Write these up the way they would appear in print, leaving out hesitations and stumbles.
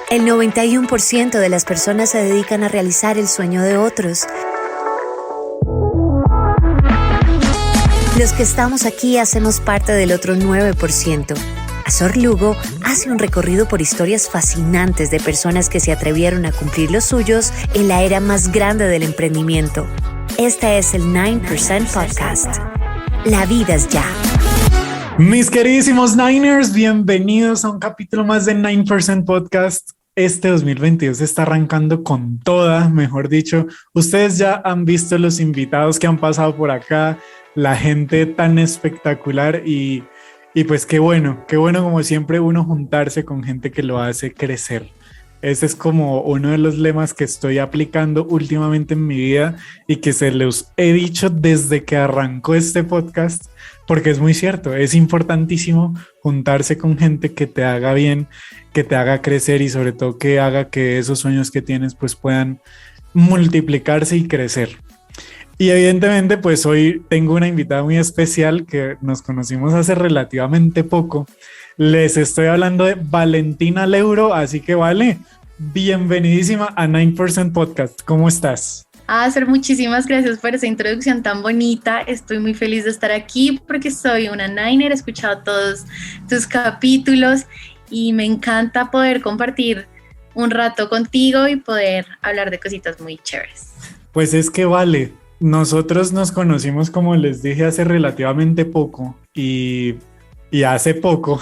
El 91% de las personas se dedican a realizar el sueño de otros. Los que estamos aquí hacemos parte del otro 9%. Azor Lugo hace un recorrido por historias fascinantes de personas que se atrevieron a cumplir los suyos en la era más grande del emprendimiento. Este es el 9% Podcast. La vida es ya. Mis queridísimos Niners, bienvenidos a un capítulo más de 9% Podcast. Este 2022 está arrancando con toda, mejor dicho. Ustedes ya han visto los invitados que han pasado por acá, la gente tan espectacular y pues qué bueno como siempre uno juntarse con gente que lo hace crecer. Ese es como uno de los lemas que estoy aplicando últimamente en mi vida y que se los he dicho desde que arrancó este podcast, porque es muy cierto, es importantísimo juntarse con gente que te haga bien, que te haga crecer y sobre todo que haga que esos sueños que tienes pues puedan multiplicarse y crecer. Y evidentemente pues hoy tengo una invitada muy especial que nos conocimos hace relativamente poco. Les estoy hablando de Valentina Leuro, así que Vale, bienvenidísima a 9% Podcast. ¿Cómo estás? Azor, muchísimas gracias por esa introducción tan bonita. Estoy muy feliz de estar aquí porque soy una Niner, he escuchado todos tus capítulos y me encanta poder compartir un rato contigo y poder hablar de cositas muy chéveres. Pues es que Vale, nosotros nos conocimos, como les dije, hace relativamente poco y hace poco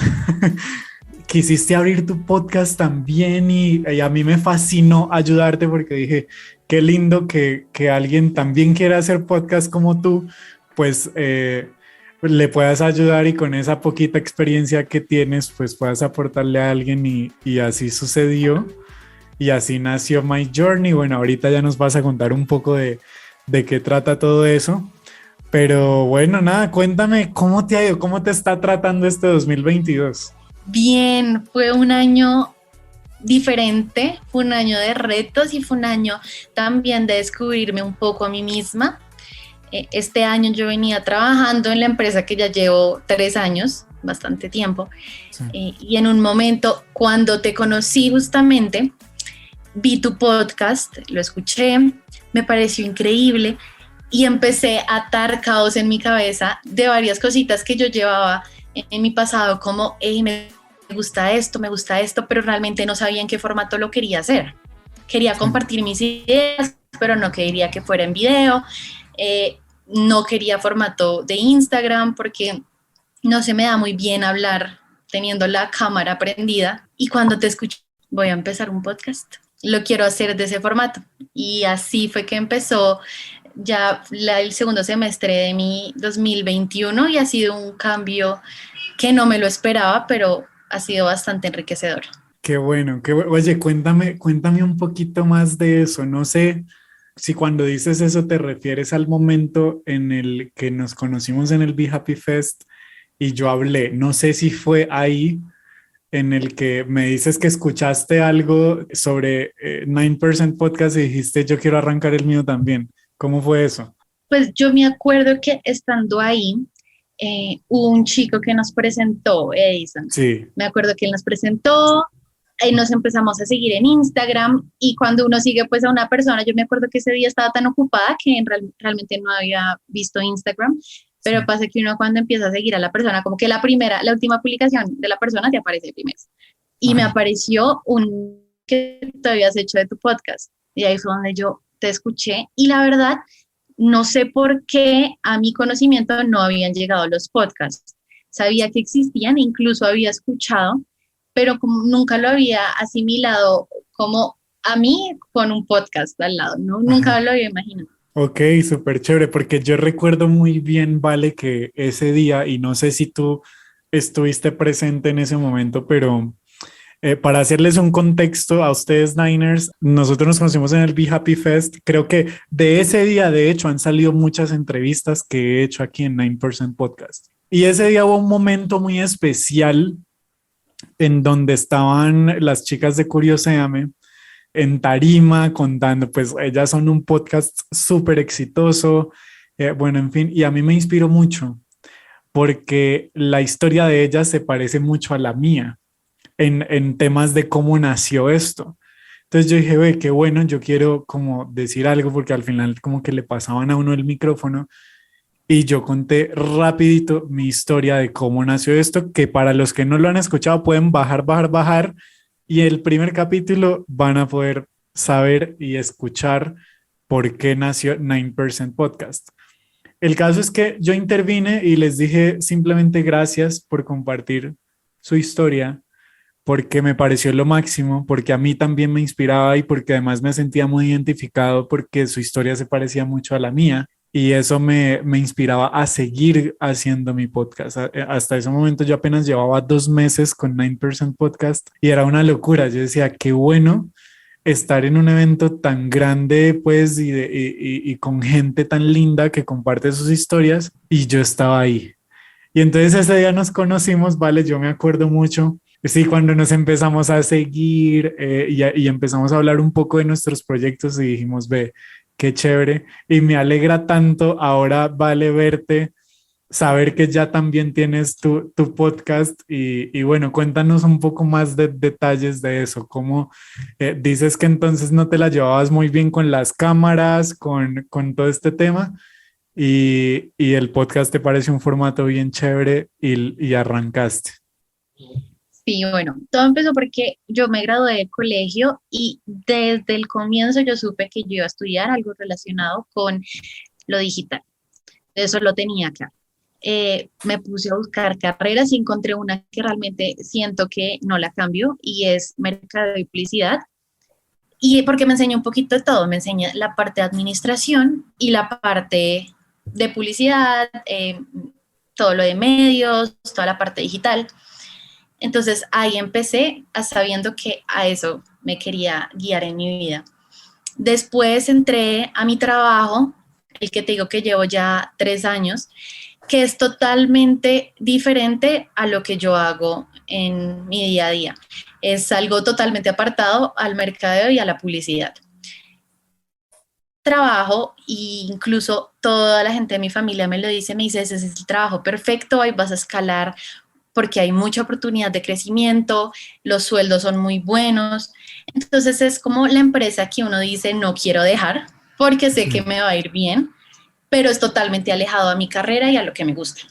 quisiste abrir tu podcast también y a mí me fascinó ayudarte porque dije, qué lindo que alguien también quiera hacer podcast como tú, pues le puedas ayudar y con esa poquita experiencia que tienes, pues puedas aportarle a alguien y así sucedió y así nació My Journey. Bueno, ahorita ya nos vas a contar un poco de qué trata todo eso. Pero bueno, nada, cuéntame cómo te ha ido, cómo te está tratando este 2022. Bien, fue un año diferente, fue un año de retos y fue un año también de descubrirme un poco a mí misma. Este año yo venía trabajando en la empresa que ya llevo 3 años, bastante tiempo, sí. Y en un momento cuando te conocí justamente, vi tu podcast, lo escuché, me pareció increíble. Y empecé a atar caos en mi cabeza de varias cositas que yo llevaba en mi pasado, como, me gusta esto, pero realmente no sabía en qué formato lo quería hacer. Quería compartir mis ideas, pero no quería que fuera en video. No quería formato de Instagram porque no se me da muy bien hablar teniendo la cámara prendida. Y cuando te escuché, voy a empezar un podcast. Lo quiero hacer de ese formato. Y así fue que empezó ya el segundo semestre de mi 2021 y ha sido un cambio que no me lo esperaba, pero ha sido bastante enriquecedor. Qué bueno. Oye, cuéntame un poquito más de eso. No sé si cuando dices eso te refieres al momento en el que nos conocimos en el Be Happy Fest y yo hablé. No sé si fue ahí en el que me dices que escuchaste algo sobre 9% Podcast y dijiste yo quiero arrancar el mío también. ¿Cómo fue eso? Pues yo me acuerdo que estando ahí, hubo un chico que nos presentó, Edison. Sí. Me acuerdo que él nos presentó, nos empezamos a seguir en Instagram y cuando uno sigue pues a una persona, yo me acuerdo que ese día estaba tan ocupada que realmente no había visto Instagram, pero sí. Pasa que uno cuando empieza a seguir a la persona, como que la última publicación de la persona te aparece primero. Y me apareció un que te habías hecho de tu podcast y ahí fue donde yo te escuché y la verdad no sé por qué a mi conocimiento no habían llegado los podcasts. Sabía que existían, incluso había escuchado, pero como nunca lo había asimilado como a mí con un podcast al lado, ¿no? Nunca lo había imaginado. Ok, súper chévere, porque yo recuerdo muy bien, Vale, que ese día, y no sé si tú estuviste presente en ese momento, pero para hacerles un contexto a ustedes Niners, nosotros nos conocimos en el Be Happy Fest. Creo que de ese día, de hecho, han salido muchas entrevistas que he hecho aquí en 9% Podcast. Y ese día hubo un momento muy especial en donde estaban las chicas de Curioséame en tarima contando, pues ellas son un podcast súper exitoso, bueno, en fin, y a mí me inspiró mucho porque la historia de ellas se parece mucho a la mía. en temas de cómo nació esto. Entonces yo dije, ve, qué bueno, yo quiero como decir algo porque al final como que le pasaban a uno el micrófono y yo conté rapidito mi historia de cómo nació esto, que para los que no lo han escuchado pueden bajar y el primer capítulo van a poder saber y escuchar por qué nació 9% Podcast. El caso es que yo intervine y les dije simplemente gracias por compartir su historia, porque me pareció lo máximo, porque a mí también me inspiraba y porque además me sentía muy identificado porque su historia se parecía mucho a la mía y eso me inspiraba a seguir haciendo mi podcast. Hasta ese momento yo apenas llevaba 2 meses con 9% Podcast y era una locura. Yo decía, qué bueno estar en un evento tan grande, pues, y con gente tan linda que comparte sus historias, y yo estaba ahí. Y entonces ese día nos conocimos, ¿vale? Yo me acuerdo mucho. Sí, cuando nos empezamos a seguir y empezamos a hablar un poco de nuestros proyectos y dijimos, ve, qué chévere. Y me alegra tanto ahora, Vale, verte, saber que ya también tienes tu podcast y bueno, cuéntanos un poco más de detalles de eso. ¿Cómo dices que entonces no te la llevabas muy bien con las cámaras, con todo este tema? Y el podcast te parece un formato bien chévere y arrancaste. Sí, bueno, todo empezó porque yo me gradué del colegio y desde el comienzo yo supe que yo iba a estudiar algo relacionado con lo digital. Eso lo tenía claro. Me puse a buscar carreras y encontré una que realmente siento que no la cambio y es mercado y publicidad. Y porque me enseñó un poquito de todo, me enseña la parte de administración y la parte de publicidad, todo lo de medios, toda la parte digital. Entonces ahí empecé sabiendo que a eso me quería guiar en mi vida. Después entré a mi trabajo, el que te digo que llevo ya 3 años, que es totalmente diferente a lo que yo hago en mi día a día. Es algo totalmente apartado al mercadeo y a la publicidad. Trabajo e incluso toda la gente de mi familia me lo dice, me dice, ese es el trabajo perfecto, ahí vas a escalar porque hay mucha oportunidad de crecimiento, los sueldos son muy buenos. Entonces es como la empresa que uno dice no quiero dejar porque sé que me va a ir bien, pero es totalmente alejado a mi carrera y a lo que me gusta.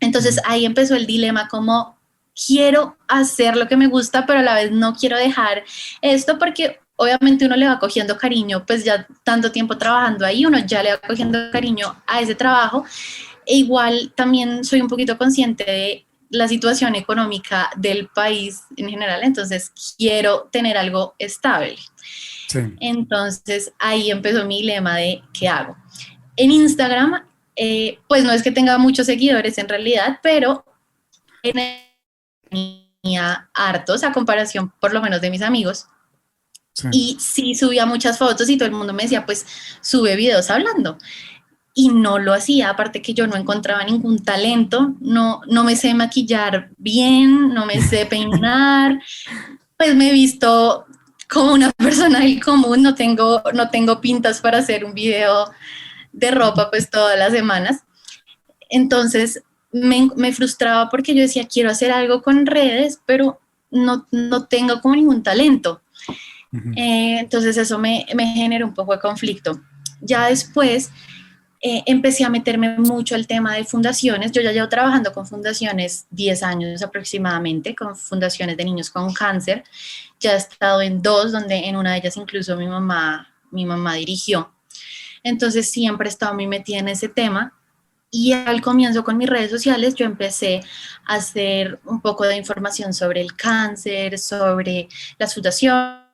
Entonces ahí empezó el dilema como quiero hacer lo que me gusta, pero a la vez no quiero dejar esto porque obviamente uno le va cogiendo cariño, pues ya tanto tiempo trabajando ahí, uno ya le va cogiendo cariño a ese trabajo. E igual también soy un poquito consciente de la situación económica del país en general, entonces quiero tener algo estable. Sí. Entonces ahí empezó mi dilema de ¿qué hago? En Instagram, pues no es que tenga muchos seguidores en realidad, pero tenía hartos a comparación por lo menos de mis amigos. Sí. Y sí subía muchas fotos y todo el mundo me decía, pues sube videos hablando. Y no lo hacía, aparte que yo no encontraba ningún talento, no me sé maquillar bien, no me sé peinar, pues me he visto como una persona del común, no tengo pintas para hacer un video de ropa pues todas las semanas. Entonces me frustraba porque yo decía, quiero hacer algo con redes, pero no tengo como ningún talento. Uh-huh. Entonces eso me generó un poco de conflicto. Ya después empecé a meterme mucho al tema de fundaciones. Yo ya llevo trabajando con fundaciones 10 años aproximadamente, con fundaciones de niños con cáncer. Ya he estado en 2, donde en una de ellas incluso mi mamá dirigió. Entonces siempre he estado muy metida en ese tema. Y al comienzo con mis redes sociales yo empecé a hacer un poco de información sobre el cáncer, sobre las fundaciones,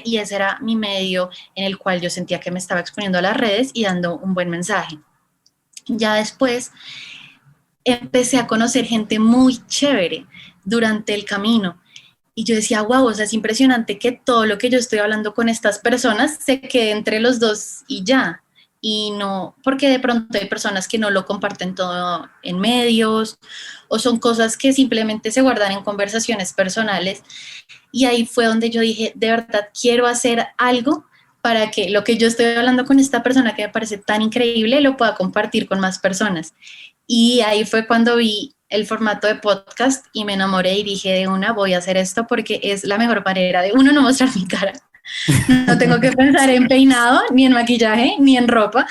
y ese era mi medio en el cual yo sentía que me estaba exponiendo a las redes y dando un buen mensaje. Ya después empecé a conocer gente muy chévere durante el camino y yo decía, wow, o sea, es impresionante que todo lo que yo estoy hablando con estas personas se quede entre los dos y ya. Y no, porque de pronto hay personas que no lo comparten todo en medios o son cosas que simplemente se guardan en conversaciones personales. Y ahí fue donde yo dije, de verdad, quiero hacer algo para que lo que yo estoy hablando con esta persona que me parece tan increíble lo pueda compartir con más personas. Y ahí fue cuando vi el formato de podcast y me enamoré y dije de una, voy a hacer esto porque es la mejor manera de uno no mostrar mi cara. No tengo que pensar en peinado, ni en maquillaje, ni en ropa.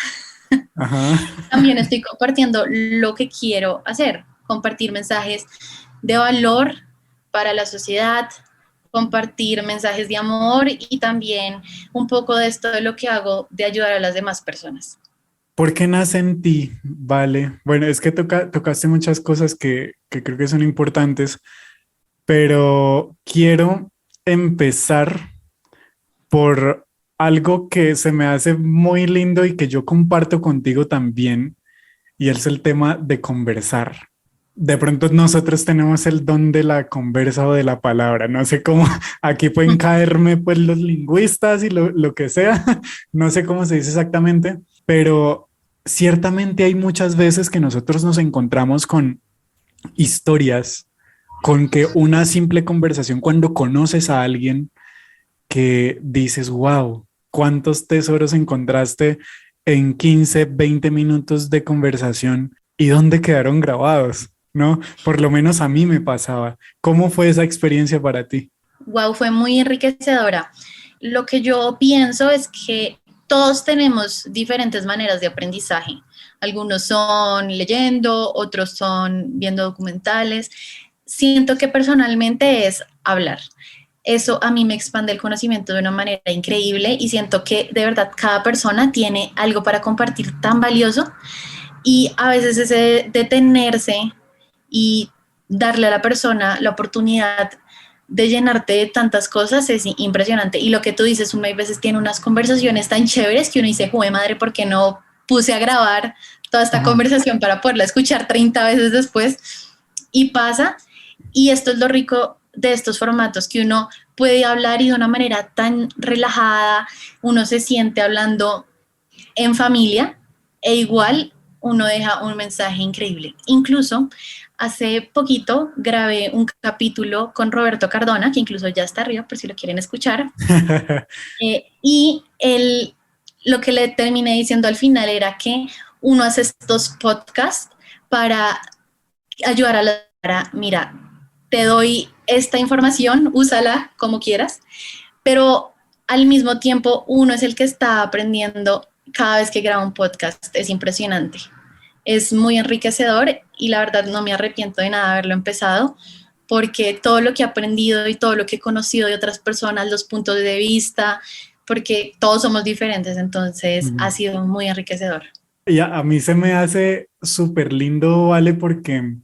Ajá. También estoy compartiendo lo que quiero hacer, compartir mensajes de valor para la sociedad, compartir mensajes de amor y también un poco de esto de lo que hago de ayudar a las demás personas. ¿Por qué nace en ti? Vale. Bueno, es que tocaste muchas cosas que creo que son importantes, pero quiero empezar por algo que se me hace muy lindo y que yo comparto contigo también, y es el tema de conversar. De pronto nosotros tenemos el don de la conversa o de la palabra. No sé cómo, aquí pueden caerme pues los lingüistas y lo que sea, no sé cómo se dice exactamente, pero ciertamente hay muchas veces que nosotros nos encontramos con historias, con que una simple conversación cuando conoces a alguien que dices, wow, cuántos tesoros encontraste en 15, 20 minutos de conversación y dónde quedaron grabados, ¿no? Por lo menos a mí me pasaba. ¿Cómo fue esa experiencia para ti? Wow, fue muy enriquecedora. Lo que yo pienso es que todos tenemos diferentes maneras de aprendizaje. Algunos son leyendo, otros son viendo documentales. Siento que personalmente es hablar. Eso a mí me expande el conocimiento de una manera increíble y siento que de verdad cada persona tiene algo para compartir tan valioso y a veces ese detenerse y darle a la persona la oportunidad de llenarte de tantas cosas es impresionante. Y lo que tú dices, uno a veces tiene unas conversaciones tan chéveres que uno dice, ¡jue madre! ¿Por qué no puse a grabar toda esta conversación para poderla escuchar 30 veces después? Y pasa, y esto es lo rico de estos formatos, que uno puede hablar y de una manera tan relajada, uno se siente hablando en familia e igual uno deja un mensaje increíble. Incluso hace poquito grabé un capítulo con Roberto Cardona, que incluso ya está arriba por si lo quieren escuchar, y lo que le terminé diciendo al final era que uno hace estos podcasts para ayudar a la... Mira, te doy esta información, úsala como quieras, pero al mismo tiempo uno es el que está aprendiendo cada vez que graba un podcast. Es impresionante. Es muy enriquecedor y la verdad no me arrepiento de nada de haberlo empezado porque todo lo que he aprendido y todo lo que he conocido de otras personas, los puntos de vista, porque todos somos diferentes, entonces ha sido muy enriquecedor. Y a mí se me hace súper lindo, Vale, porque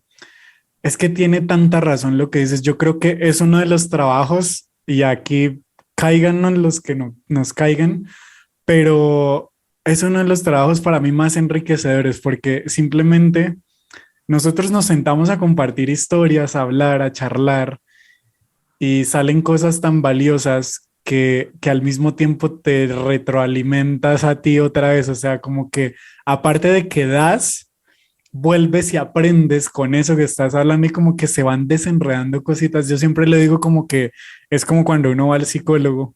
es que tiene tanta razón lo que dices. Yo creo que es uno de los trabajos, y aquí cáiganos los que no nos caigan, pero es uno de los trabajos para mí más enriquecedores porque simplemente nosotros nos sentamos a compartir historias, a hablar, a charlar y salen cosas tan valiosas que al mismo tiempo te retroalimentas a ti otra vez. O sea, como que aparte de que das, vuelves y aprendes con eso que estás hablando y como que se van desenredando cositas. Yo siempre le digo como que es como cuando uno va al psicólogo,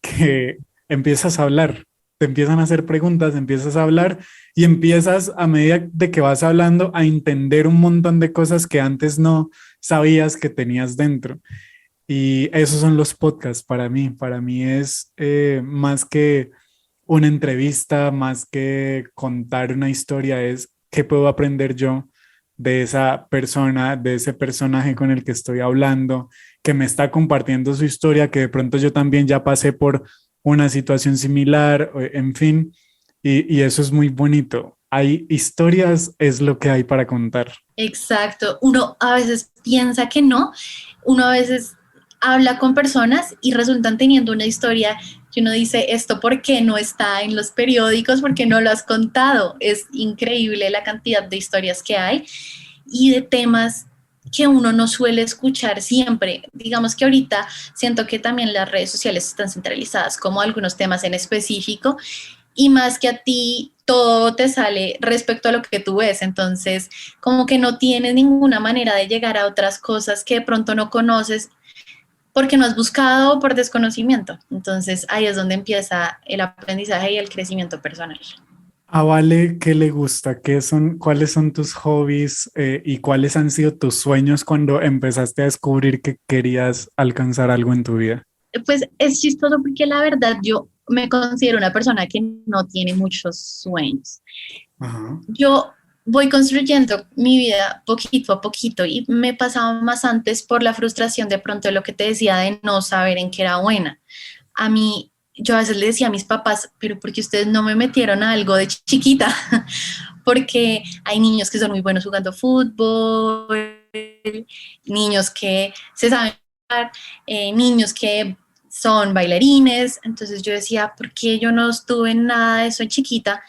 que empiezas a hablar, te empiezan a hacer preguntas, empiezas a hablar y empiezas a medida de que vas hablando a entender un montón de cosas que antes no sabías que tenías dentro. Y esos son los podcasts para mí. Para mí es más que una entrevista, más que contar una historia, es qué puedo aprender yo de esa persona, de ese personaje con el que estoy hablando, que me está compartiendo su historia, que de pronto yo también ya pasé por una situación similar, en fin, y eso es muy bonito. Hay historias, es lo que hay para contar. Exacto. Uno a veces piensa que no, uno a veces habla con personas y resultan teniendo una historia que uno dice, ¿esto por qué no está en los periódicos? ¿Por qué no lo has contado? Es increíble la cantidad de historias que hay y de temas que uno no suele escuchar siempre. Digamos que ahorita siento que también las redes sociales están centralizadas como algunos temas en específico y más que a ti todo te sale respecto a lo que tú ves, entonces como que no tienes ninguna manera de llegar a otras cosas que de pronto no conoces porque no has buscado o por desconocimiento. Entonces ahí es donde empieza el aprendizaje y el crecimiento personal. A Vale, ¿qué le gusta? ¿Cuáles son tus hobbies y cuáles han sido tus sueños cuando empezaste a descubrir que querías alcanzar algo en tu vida? Pues es chistoso porque la verdad yo me considero una persona que no tiene muchos sueños. Ajá. Yo voy construyendo mi vida poquito a poquito y me pasaba más antes por la frustración de pronto de lo que te decía de no saber en qué era buena. A mí, yo a veces le decía a mis papás, pero ¿por qué ustedes no me metieron a algo de chiquita? Porque hay niños que son muy buenos jugando fútbol, niños que se saben jugar, niños que son bailarines. Entonces yo decía, ¿por qué yo no estuve en nada de eso en chiquita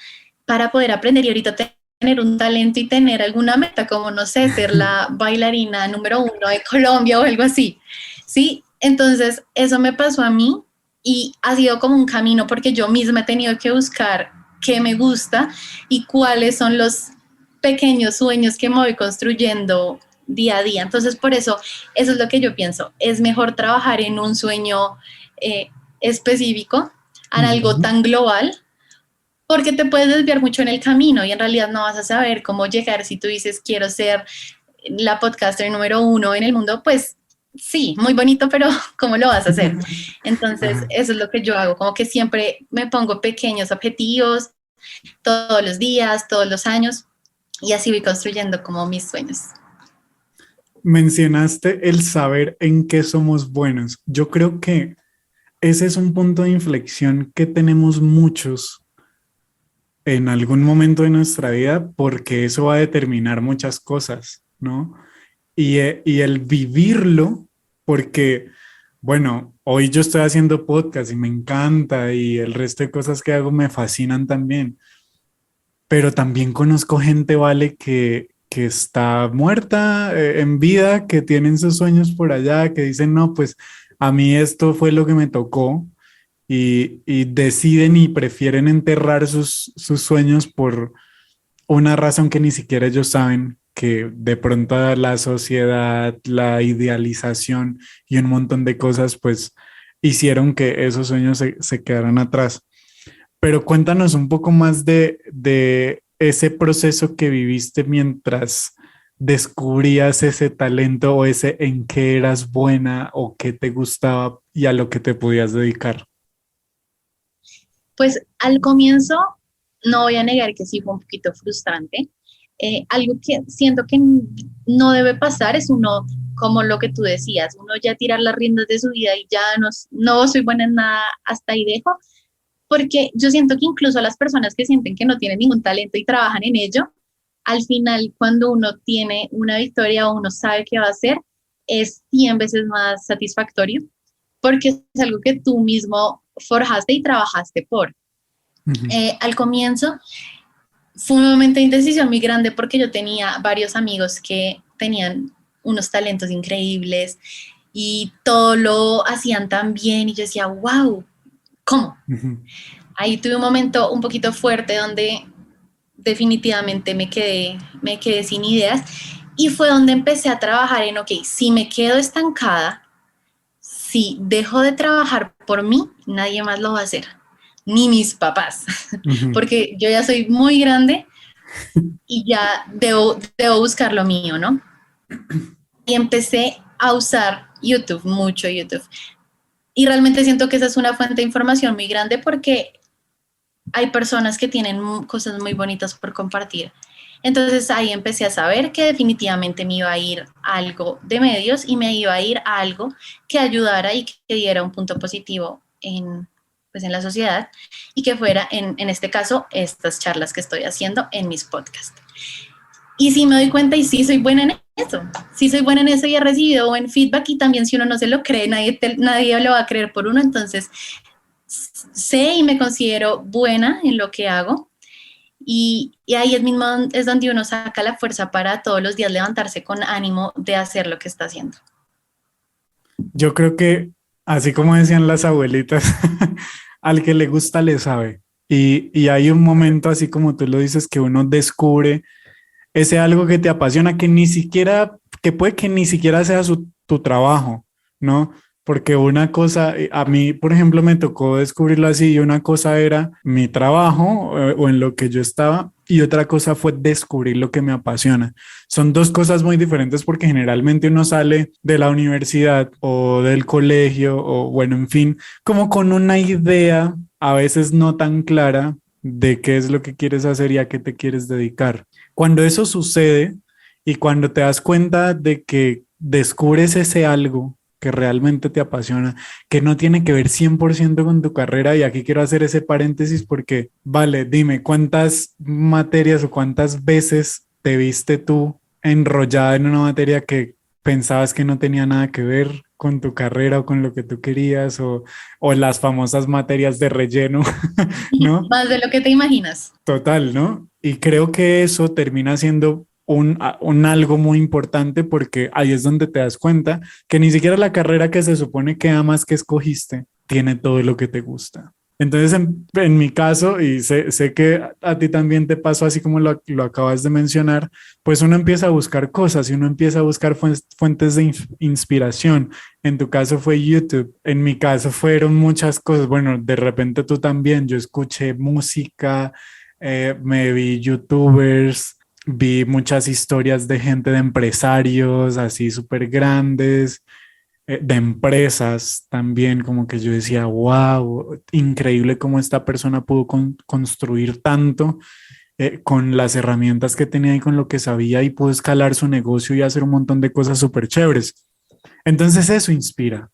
para poder aprender y ahorita tener un talento y tener alguna meta, como no sé, ser la bailarina número 1 de Colombia o algo así? Sí, entonces eso me pasó a mí y ha sido como un camino porque yo misma he tenido que buscar qué me gusta y cuáles son los pequeños sueños que me voy construyendo día a día. Entonces, por eso es lo que yo pienso. Es mejor trabajar en un sueño específico, en algo Ujú. tan global, porque te puedes desviar mucho en el camino y en realidad no vas a saber cómo llegar si tú dices quiero ser la podcaster número 1 en el mundo, pues sí, muy bonito, pero ¿cómo lo vas a hacer? Entonces, Ajá. eso es lo que yo hago, como que siempre me pongo pequeños objetivos todos los días, todos los años, y así voy construyendo como mis sueños. Mencionaste el saber en qué somos buenos. Yo creo que ese es un punto de inflexión que tenemos muchos en algún momento de nuestra vida porque eso va a determinar muchas cosas, ¿no? Y el vivirlo, porque, bueno, hoy yo estoy haciendo podcast y me encanta y el resto de cosas que hago me fascinan también, pero también conozco gente, vale, que está muerta en vida, que tienen sus sueños por allá, que dicen, no, pues a mí esto fue lo que me tocó y deciden y prefieren enterrar sus sueños por una razón que ni siquiera ellos saben, que de pronto la sociedad, la idealización y un montón de cosas, pues hicieron que esos sueños se quedaran atrás. Pero cuéntanos un poco más de ese proceso que viviste mientras descubrías ese talento o ese en qué eras buena o qué te gustaba y a lo que te podías dedicar. Pues al comienzo, no voy a negar que sí fue un poquito frustrante. Algo que siento que no debe pasar es uno, como lo que tú decías, uno ya tirar las riendas de su vida y ya no soy buena en nada, hasta ahí dejo, porque yo siento que incluso las personas que sienten que no tienen ningún talento y trabajan en ello, al final cuando uno tiene una victoria o uno sabe qué va a hacer, es 100 veces más satisfactorio, porque es algo que tú mismo forjaste y trabajaste por. Ujú. Al comienzo fue un momento de indecisión muy grande porque yo tenía varios amigos que tenían unos talentos increíbles y todo lo hacían tan bien y yo decía, wow, ¿cómo? Ujú. Ahí tuve un momento un poquito fuerte donde definitivamente me quedé sin ideas y fue donde empecé a trabajar en, ok, si me quedo estancada, si dejo de trabajar por mí, nadie más lo va a hacer, ni mis papás, Ujú. porque yo ya soy muy grande y ya debo buscar lo mío, ¿no? Y empecé a usar YouTube, mucho YouTube. Y realmente siento que esa es una fuente de información muy grande porque hay personas que tienen cosas muy bonitas por compartir. Entonces ahí empecé a saber que definitivamente me iba a ir a algo de medios y me iba a ir a algo que ayudara y que diera un punto positivo pues en la sociedad y que fuera, en este caso, estas charlas que estoy haciendo en mis podcasts. Y sí me doy cuenta y sí soy buena en eso, sí soy buena en eso y he recibido buen feedback y también si uno no se lo cree, nadie lo va a creer por uno, entonces sé y me considero buena en lo que hago y ahí es mismo es donde uno saca la fuerza para todos los días levantarse con ánimo de hacer lo que está haciendo. Yo creo que, así como decían las abuelitas, al que le gusta le sabe. Y hay un momento, así como tú lo dices, que uno descubre ese algo que te apasiona, que ni siquiera, que puede que ni siquiera sea tu trabajo, ¿no? porque una cosa, a mí, por ejemplo, me tocó descubrirlo así, y una cosa era mi trabajo o en lo que yo estaba, y otra cosa fue descubrir lo que me apasiona. Son dos cosas muy diferentes porque generalmente uno sale de la universidad o del colegio o bueno, en fin, como con una idea a veces no tan clara de qué es lo que quieres hacer y a qué te quieres dedicar. Cuando eso sucede y cuando te das cuenta de que descubres ese algo que realmente te apasiona, que no tiene que ver 100% con tu carrera, y aquí quiero hacer ese paréntesis porque, vale, dime, ¿cuántas materias o cuántas veces te viste tú enrollada en una materia que pensabas que no tenía nada que ver con tu carrera o con lo que tú querías, o las famosas materias de relleno, ¿no? Más de lo que te imaginas. Total, ¿no? Y creo que eso termina siendo un algo muy importante porque ahí es donde te das cuenta que ni siquiera la carrera que se supone que amas que escogiste tiene todo lo que te gusta. Entonces, en mi caso, y sé que a ti también te pasó así como lo acabas de mencionar, pues uno empieza a buscar cosas y uno empieza a buscar fuentes de inspiración. En tu caso fue YouTube, en mi caso fueron muchas cosas. Bueno, de repente tú también, yo escuché música, me vi YouTubers, vi muchas historias de gente, de empresarios así súper grandes, de empresas también, como que yo decía, wow, increíble cómo esta persona pudo construir tanto con las herramientas que tenía y con lo que sabía, y pudo escalar su negocio y hacer un montón de cosas súper chéveres. Entonces eso inspira.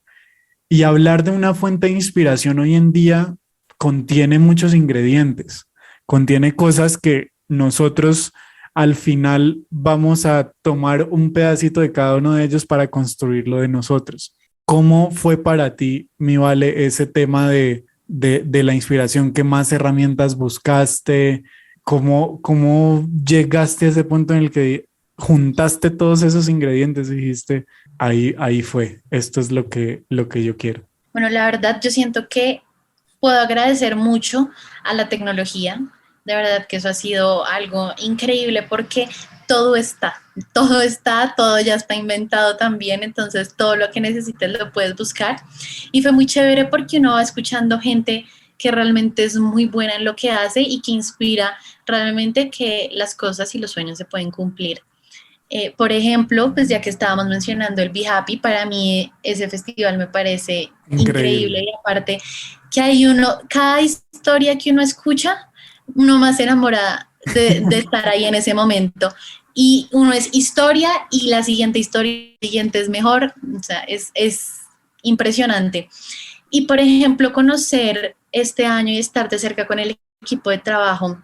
Y hablar de una fuente de inspiración hoy en día contiene muchos ingredientes, contiene cosas que nosotros al final vamos a tomar un pedacito de cada uno de ellos para construirlo de nosotros. ¿Cómo fue para ti, mi Vale, ese tema de la inspiración? ¿Qué más herramientas buscaste? ¿Cómo llegaste a ese punto en el que juntaste todos esos ingredientes y dijiste, ahí fue, esto es lo que yo quiero? Bueno, la verdad, yo siento que puedo agradecer mucho a la tecnología. De verdad que eso ha sido algo increíble porque todo está, todo ya está inventado también, entonces todo lo que necesites lo puedes buscar. Y fue muy chévere porque uno va escuchando gente que realmente es muy buena en lo que hace y que inspira realmente que las cosas y los sueños se pueden cumplir. Por ejemplo, pues ya que estábamos mencionando el Be Happy, para mí ese festival me parece increíble y aparte que hay cada historia que uno escucha, uno más enamorada de estar ahí en ese momento. Y uno es historia y la siguiente es mejor, o sea, es impresionante. Y por ejemplo, conocer este año y estar de cerca con el equipo de trabajo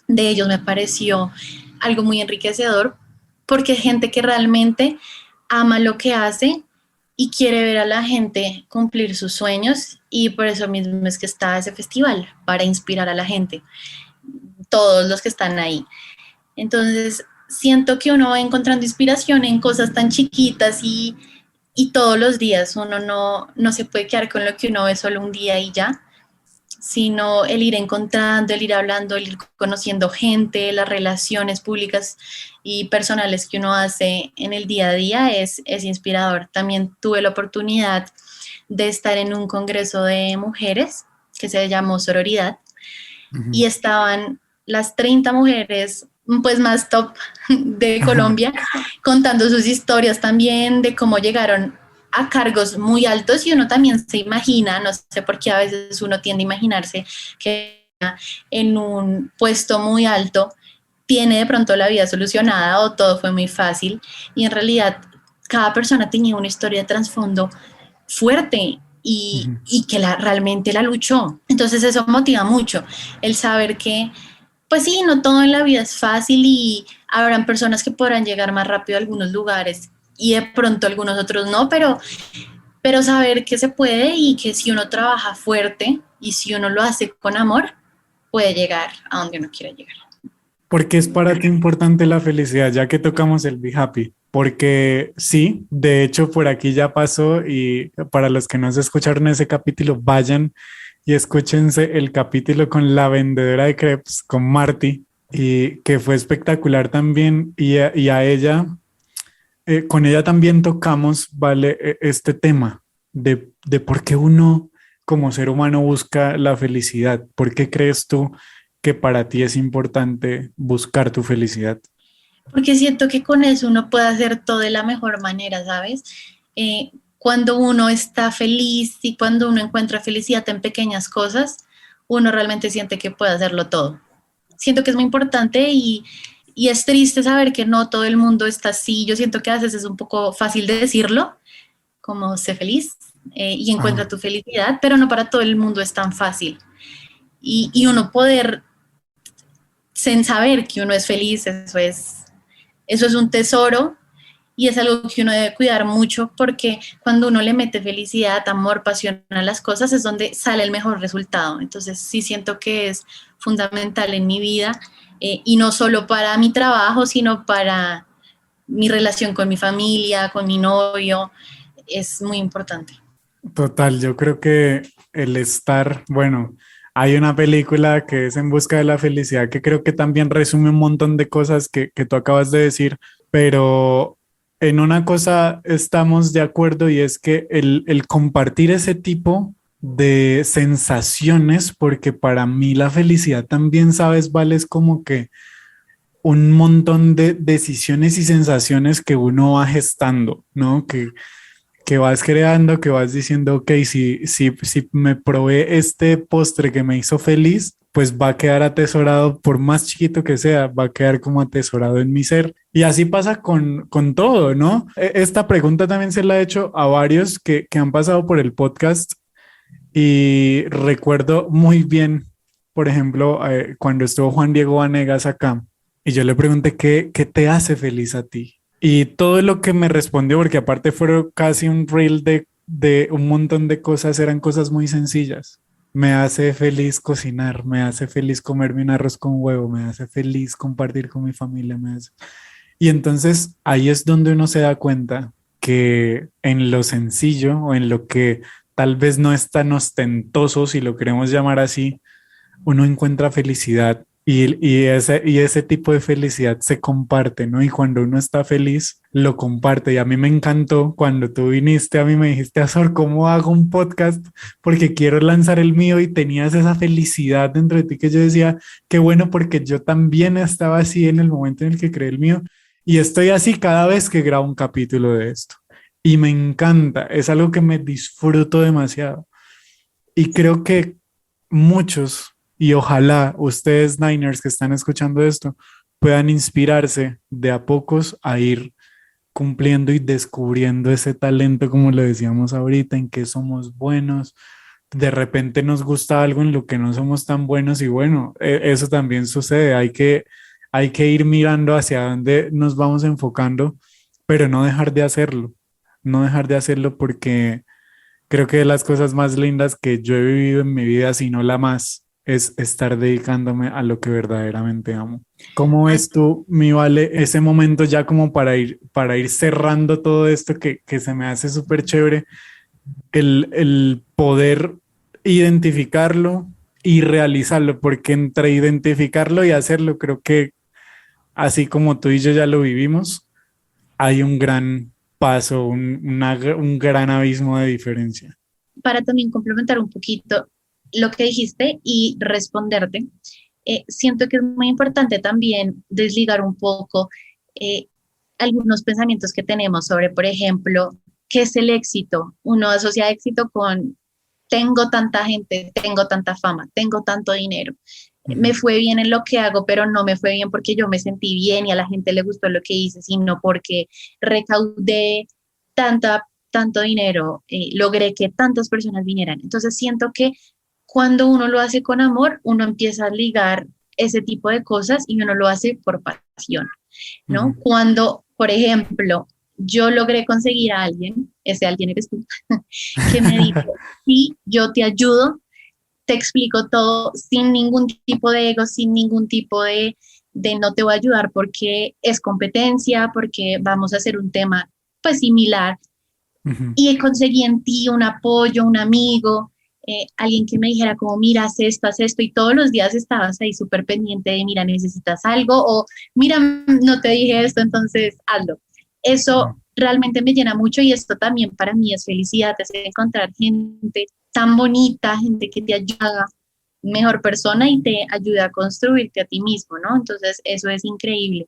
de ellos me pareció algo muy enriquecedor porque es gente que realmente ama lo que hace y quiere ver a la gente cumplir sus sueños, y por eso mismo es que está ese festival, para inspirar a la gente, todos los que están ahí. Entonces, siento que uno va encontrando inspiración en cosas tan chiquitas y todos los días. Uno no se puede quedar con lo que uno ve solo un día y ya, sino el ir encontrando, el ir hablando, el ir conociendo gente, las relaciones públicas y personales que uno hace en el día a día es inspirador. También tuve la oportunidad de estar en un congreso de mujeres que se llamó Sororidad, y estaban las 30 mujeres pues más top de Colombia contando sus historias también de cómo llegaron a cargos muy altos, y uno también se imagina, no sé por qué a veces uno tiende a imaginarse que en un puesto muy alto tiene de pronto la vida solucionada o todo fue muy fácil, y en realidad cada persona tenía una historia de trasfondo fuerte y que realmente la luchó. Entonces eso motiva mucho, el saber que pues sí, no todo en la vida es fácil y habrán personas que podrán llegar más rápido a algunos lugares y de pronto algunos otros no, pero saber que se puede y que si uno trabaja fuerte y si uno lo hace con amor, puede llegar a donde uno quiera llegar. ¿Por qué es para ti importante la felicidad, ya que tocamos el Be Happy? Porque sí, de hecho por aquí ya pasó, y para los que no se escucharon ese capítulo, vayan y escúchense el capítulo con la vendedora de crepes, con Marty, y que fue espectacular también, y a ella, con ella también tocamos, ¿vale? Este tema de por qué uno como ser humano busca la felicidad. ¿Por qué crees tú que para ti es importante buscar tu felicidad? Porque siento que con eso uno puede hacer todo de la mejor manera, ¿sabes? Cuando uno está feliz y cuando uno encuentra felicidad en pequeñas cosas, uno realmente siente que puede hacerlo todo. Siento que es muy importante y es triste saber que no todo el mundo está así. Yo siento que a veces es un poco fácil de decirlo, como sé feliz y encuentra Ajá. tu felicidad, pero no para todo el mundo es tan fácil. Y uno poder sin saber que uno es feliz, eso es un tesoro y es algo que uno debe cuidar mucho porque cuando uno le mete felicidad, amor, pasión a las cosas es donde sale el mejor resultado. Entonces sí siento que es fundamental en mi vida y no solo para mi trabajo, sino para mi relación con mi familia, con mi novio, es muy importante. Total, yo creo que el estar, bueno, hay una película que es En busca de la felicidad que creo que también resume un montón de cosas que tú acabas de decir, pero en una cosa estamos de acuerdo y es que el compartir ese tipo de sensaciones, porque para mí la felicidad también, sabes, vale, es como que un montón de decisiones y sensaciones que uno va gestando, ¿no? Que vas creando, que vas diciendo, ok, si me probé este postre que me hizo feliz, pues va a quedar atesorado, por más chiquito que sea, va a quedar como atesorado en mi ser. Y así pasa con todo, ¿no? Esta pregunta también se la he hecho a varios que han pasado por el podcast y recuerdo muy bien, por ejemplo, cuando estuvo Juan Diego Vanegas acá y yo le pregunté, ¿qué te hace feliz a ti? Y todo lo que me respondió, porque aparte fueron casi un reel de un montón de cosas, eran cosas muy sencillas. Me hace feliz cocinar, me hace feliz comerme un arroz con huevo, me hace feliz compartir con mi familia, me hace... Y entonces ahí es donde uno se da cuenta que en lo sencillo o en lo que tal vez no es tan ostentoso, si lo queremos llamar así, uno encuentra felicidad y ese tipo de felicidad se comparte, ¿no? Y cuando uno está feliz, lo comparte. Y a mí me encantó cuando tú viniste, a mí me dijiste, Azor, ¿cómo hago un podcast? Porque quiero lanzar el mío y tenías esa felicidad dentro de ti que yo decía, qué bueno, porque yo también estaba así en el momento en el que creé el mío y estoy así cada vez que grabo un capítulo de esto. Y me encanta, es algo que me disfruto demasiado. Y creo que muchos, y ojalá ustedes Niners que están escuchando esto, puedan inspirarse de a pocos a ir cumpliendo y descubriendo ese talento, como lo decíamos ahorita, en que somos buenos. De repente nos gusta algo en lo que no somos tan buenos y bueno, eso también sucede. Hay que ir mirando hacia dónde nos vamos enfocando, pero no dejar de hacerlo, no dejar de hacerlo porque creo que de las cosas más lindas que yo he vivido en mi vida, si no la más, es estar dedicándome a lo que verdaderamente amo. ¿Cómo ves tú, mi Vale, ese momento ya como para ir cerrando todo esto que se me hace súper chévere, el poder identificarlo y realizarlo? Porque entre identificarlo y hacerlo, creo que así como tú y yo ya lo vivimos, hay un gran paso, un gran abismo de diferencia. Para también complementar un poquito lo que dijiste y responderte, siento que es muy importante también desligar un poco eh, algunos pensamientos que tenemos sobre, por ejemplo, qué es el éxito. Uno asocia éxito con tengo tanta gente, tengo tanta fama, tengo tanto dinero. Me fue bien en lo que hago, pero no me fue bien porque yo me sentí bien y a la gente le gustó lo que hice, sino porque recaudé tanto dinero, logré que tantas personas vinieran. Entonces siento que cuando uno lo hace con amor, uno empieza a ligar ese tipo de cosas y uno lo hace por pasión, ¿no? Cuando, por ejemplo, yo logré conseguir a alguien, ese alguien eres tú, que me dijo, sí, yo te ayudo, te explico todo sin ningún tipo de ego, sin ningún tipo de no te voy a ayudar porque es competencia, porque vamos a hacer un tema pues similar. Y conseguí en ti un apoyo, un amigo, alguien que me dijera como, mira, haz esto, y todos los días estabas ahí súper pendiente de, mira, necesitas algo, o mira, no te dije esto, entonces hazlo. Eso realmente me llena mucho y esto también para mí es felicidad, es encontrar gente tan bonita, gente que te ayuda, mejor persona y te ayuda a construirte a ti mismo, ¿no? Entonces eso es increíble.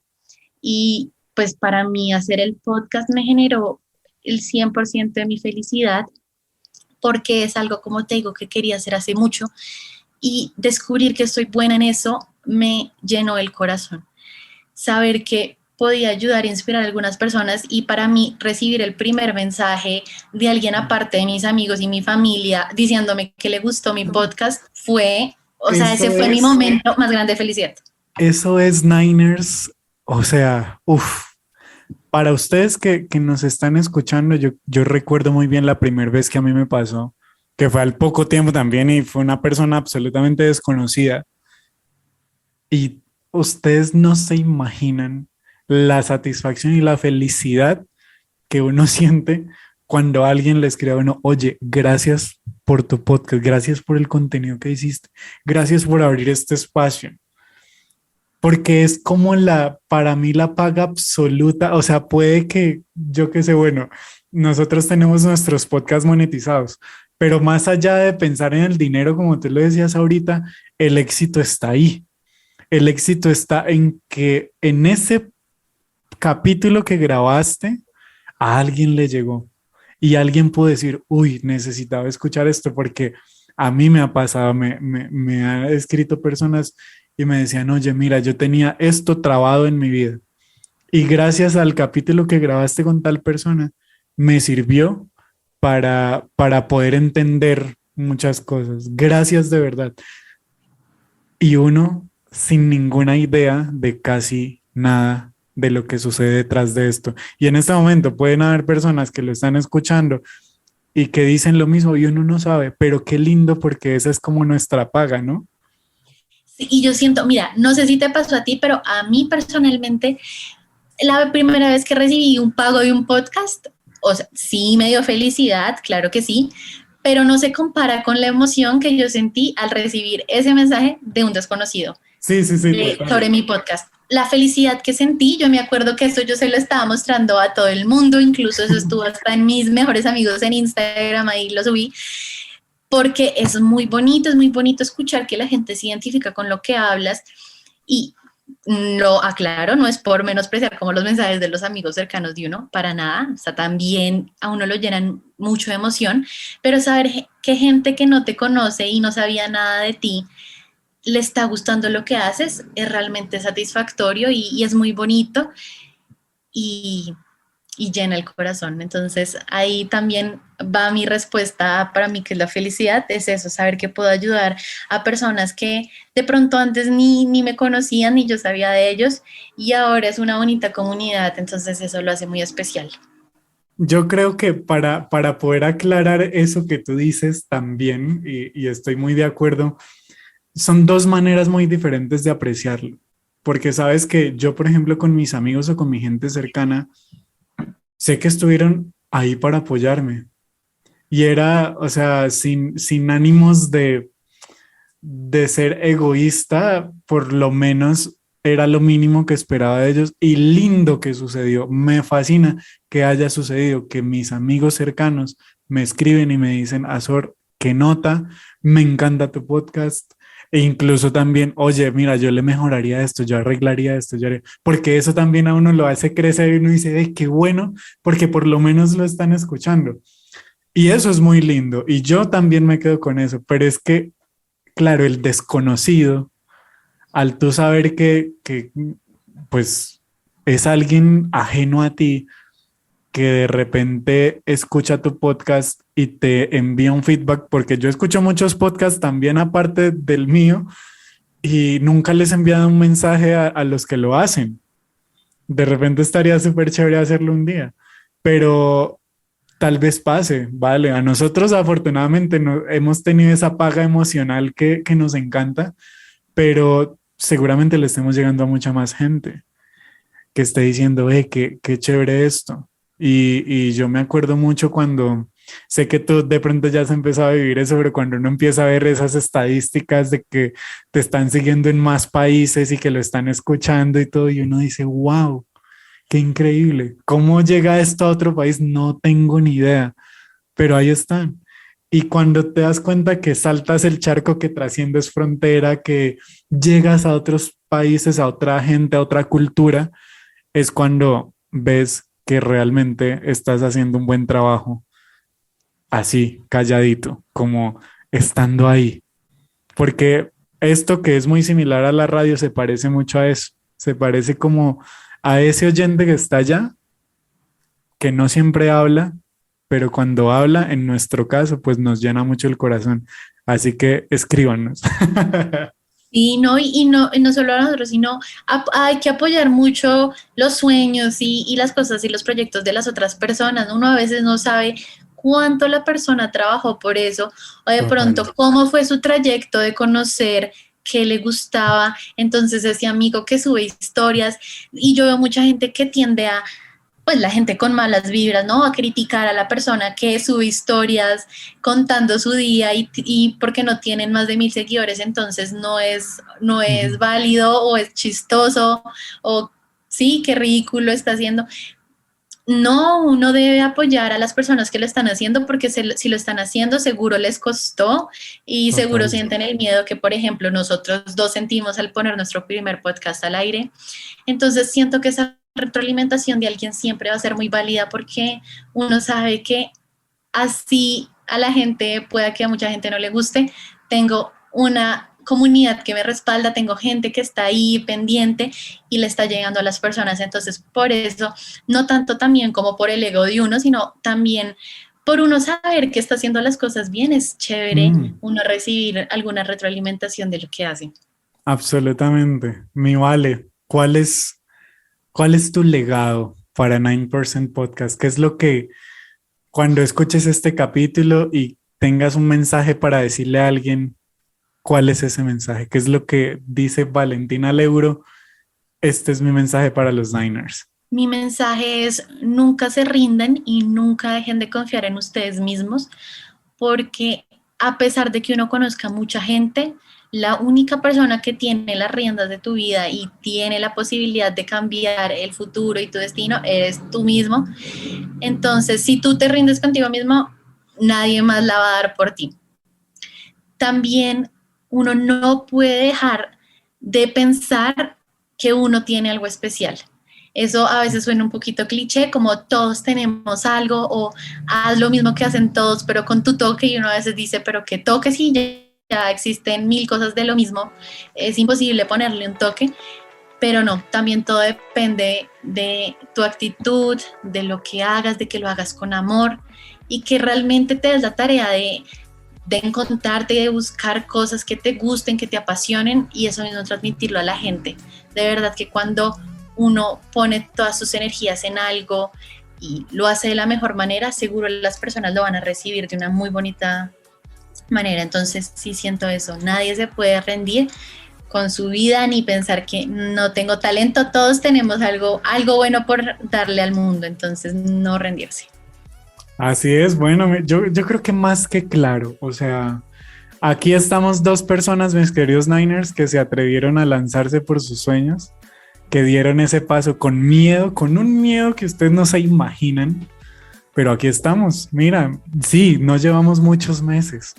Y pues para mí hacer el podcast me generó el 100% de mi felicidad porque es algo, como te digo, que quería hacer hace mucho y descubrir que estoy buena en eso me llenó el corazón. Saber que podía ayudar e inspirar a algunas personas y para mí recibir el primer mensaje de alguien aparte de mis amigos y mi familia diciéndome que le gustó mi podcast fue, o sea, ese fue mi momento más grande de felicidad. Eso es Niners, o sea, para ustedes que nos están escuchando, yo recuerdo muy bien la primera vez que a mí me pasó, que fue al poco tiempo también y fue una persona absolutamente desconocida. Y ustedes no se imaginan la satisfacción y la felicidad que uno siente cuando alguien le escribe a uno, oye, gracias por tu podcast, gracias por el contenido que hiciste, gracias por abrir este espacio. Porque es como para mí la paga absoluta, o sea, puede que, yo qué sé, bueno, nosotros tenemos nuestros podcasts monetizados, pero más allá de pensar en el dinero, como tú lo decías ahorita, el éxito está ahí. El éxito está en que en ese capítulo que grabaste, a alguien le llegó y alguien pudo decir, uy, necesitaba escuchar esto porque a mí me ha pasado, me han escrito personas y me decían, oye, mira, yo tenía esto trabado en mi vida y gracias al capítulo que grabaste con tal persona, me sirvió para poder entender muchas cosas. Gracias de verdad. Y uno sin ninguna idea de casi nada de lo que sucede detrás de esto. Y en este momento pueden haber personas que lo están escuchando y que dicen lo mismo y uno no sabe, pero qué lindo porque esa es como nuestra paga, ¿no? Sí, y yo siento, mira, no sé si te pasó a ti, pero a mí personalmente, la primera vez que recibí un pago de un podcast, o sea, sí me dio felicidad, claro que sí, pero no se compara con la emoción que yo sentí al recibir ese mensaje de un desconocido. Sí, Sobre mi podcast. La felicidad que sentí, yo me acuerdo que eso yo se lo estaba mostrando a todo el mundo, incluso eso estuvo hasta en mis mejores amigos en Instagram, ahí lo subí, porque es muy bonito escuchar que la gente se identifica con lo que hablas y lo aclaro, no es por menospreciar como los mensajes de los amigos cercanos de uno, para nada, o sea, también a uno lo llenan mucho de emoción, pero saber que gente que no te conoce y no sabía nada de ti, le está gustando lo que haces, es realmente satisfactorio y es muy bonito y llena el corazón. Entonces ahí también va mi respuesta para mí, que es la felicidad, es eso, saber que puedo ayudar a personas que de pronto antes ni me conocían ni yo sabía de ellos y ahora es una bonita comunidad, entonces eso lo hace muy especial. Yo creo que para poder aclarar eso que tú dices también, y estoy muy de acuerdo, son dos maneras muy diferentes de apreciarlo, porque sabes que yo, por ejemplo, con mis amigos o con mi gente cercana, sé que estuvieron ahí para apoyarme y era, o sea, sin ánimos de ser egoísta, por lo menos era lo mínimo que esperaba de ellos y lindo que sucedió. Me fascina que haya sucedido, que mis amigos cercanos me escriben y me dicen, Azor, qué nota, me encanta tu podcast. E incluso también, oye, mira, yo le mejoraría esto, yo arreglaría esto, porque eso también a uno lo hace crecer y uno dice, qué bueno, porque por lo menos lo están escuchando. Y eso es muy lindo. Y yo también me quedo con eso, pero es que, claro, el desconocido, al tú saber que pues es alguien ajeno a ti, que de repente escucha tu podcast y te envía un feedback, porque yo escucho muchos podcasts también aparte del mío y nunca les he enviado un mensaje a los que lo hacen. De repente estaría súper chévere hacerlo un día, pero tal vez pase, vale. A nosotros afortunadamente no, hemos tenido esa paga emocional que nos encanta, pero seguramente le estemos llegando a mucha más gente que esté diciendo, qué chévere esto. Y yo me acuerdo mucho cuando, sé que tú de pronto ya has empezado a vivir eso, pero cuando uno empieza a ver esas estadísticas de que te están siguiendo en más países y que lo están escuchando y todo, y uno dice, wow, qué increíble. ¿Cómo llega esto a otro país? No tengo ni idea, pero ahí están. Y cuando te das cuenta que saltas el charco, que trasciendes frontera, que llegas a otros países, a otra gente, a otra cultura, es cuando ves que realmente estás haciendo un buen trabajo, así, calladito, como estando ahí. Porque esto que es muy similar a la radio se parece mucho a eso, se parece como a ese oyente que está allá, que no siempre habla, pero cuando habla, en nuestro caso, pues nos llena mucho el corazón. Así que escríbanos. Y no solo a nosotros, sino hay que apoyar mucho los sueños y las cosas y los proyectos de las otras personas. Uno a veces no sabe cuánto la persona trabajó por eso, o de Total. pronto cómo fue su trayecto de conocer qué le gustaba. Entonces ese amigo que sube historias, y yo veo mucha gente que tiende a, pues la gente con malas vibras, ¿no? A criticar a la persona que sube historias contando su día y porque no tienen más de 1,000 seguidores, entonces no es válido o es chistoso o sí, qué ridículo está haciendo. No, uno debe apoyar a las personas que lo están haciendo porque si lo están haciendo seguro les costó y seguro Total. sienten el miedo que, por ejemplo, nosotros dos sentimos al poner nuestro primer podcast al aire. Entonces siento que esa retroalimentación de alguien siempre va a ser muy válida porque uno sabe que así a la gente, pueda que a mucha gente no le guste, tengo una comunidad que me respalda, tengo gente que está ahí pendiente y le está llegando a las personas. Entonces, por eso, no tanto también como por el ego de uno, sino también por uno saber que está haciendo las cosas bien, es chévere uno recibir alguna retroalimentación de lo que hace. Absolutamente. Mi Vale, cuál es tu legado para 9% Podcast? ¿Qué es lo que cuando escuches este capítulo y tengas un mensaje para decirle a alguien, cuál es ese mensaje? ¿Qué es lo que dice Valentina Leuro? Este es mi mensaje para los Niners. Mi mensaje es nunca se rindan y nunca dejen de confiar en ustedes mismos, porque a pesar de que uno conozca mucha gente, la única persona que tiene las riendas de tu vida y tiene la posibilidad de cambiar el futuro y tu destino eres tú mismo. Entonces, si tú te rindes contigo mismo, nadie más la va a dar por ti. También uno no puede dejar de pensar que uno tiene algo especial. Eso a veces suena un poquito cliché, como todos tenemos algo o haz lo mismo que hacen todos, pero con tu toque, y uno a veces dice, pero que toque si ya existen 1,000 cosas de lo mismo, es imposible ponerle un toque, pero no, también todo depende de tu actitud, de lo que hagas, de que lo hagas con amor y que realmente te des la tarea de encontrarte, de buscar cosas que te gusten, que te apasionen y eso mismo transmitirlo a la gente. De verdad que cuando uno pone todas sus energías en algo y lo hace de la mejor manera, seguro las personas lo van a recibir de una muy bonita manera. Entonces sí siento eso, nadie se puede rendir con su vida ni pensar que no tengo talento, todos tenemos algo bueno por darle al mundo, entonces no rendirse. Así es, bueno, yo creo que más que claro, o sea, aquí estamos dos personas, mis queridos Niners, que se atrevieron a lanzarse por sus sueños, que dieron ese paso con miedo, con un miedo que ustedes no se imaginan, pero aquí estamos, mira, sí, no llevamos muchos meses,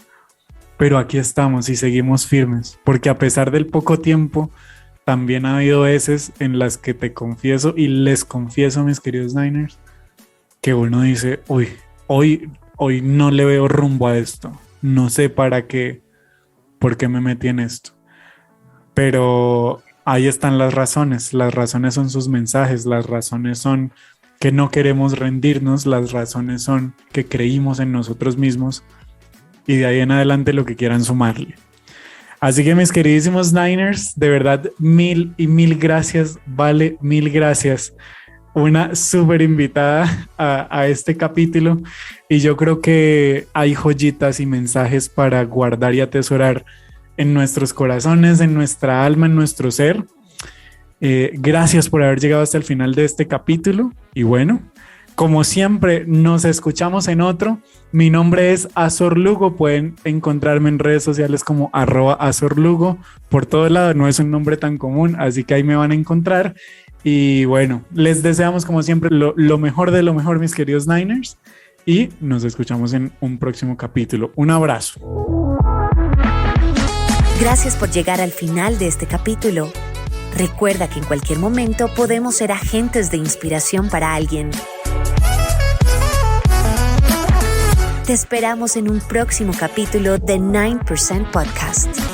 pero aquí estamos y seguimos firmes, porque a pesar del poco tiempo, también ha habido veces en las que te confieso y les confieso, mis queridos Niners, que uno dice, uy, hoy no le veo rumbo a esto, no sé por qué me metí en esto, pero ahí están las razones son sus mensajes, las razones son que no queremos rendirnos, las razones son que creímos en nosotros mismos y de ahí en adelante lo que quieran sumarle. Así que mis queridísimos Niners, de verdad mil gracias, Vale, mil gracias. Una súper invitada a este capítulo y yo creo que hay joyitas y mensajes para guardar y atesorar en nuestros corazones, en nuestra alma, en nuestro ser. Gracias por haber llegado hasta el final de este capítulo y bueno, como siempre nos escuchamos en otro. Mi nombre es Azor Lugo, pueden encontrarme en redes sociales como @Azor Lugo, por todo lado, no es un nombre tan común, así que ahí me van a encontrar. Y bueno, les deseamos como siempre lo mejor de lo mejor, mis queridos Niners, y nos escuchamos en un próximo capítulo. Un abrazo. Gracias por llegar al final de este capítulo. Recuerda que en cualquier momento podemos ser agentes de inspiración para alguien. Te esperamos en un próximo capítulo de 9% Podcast.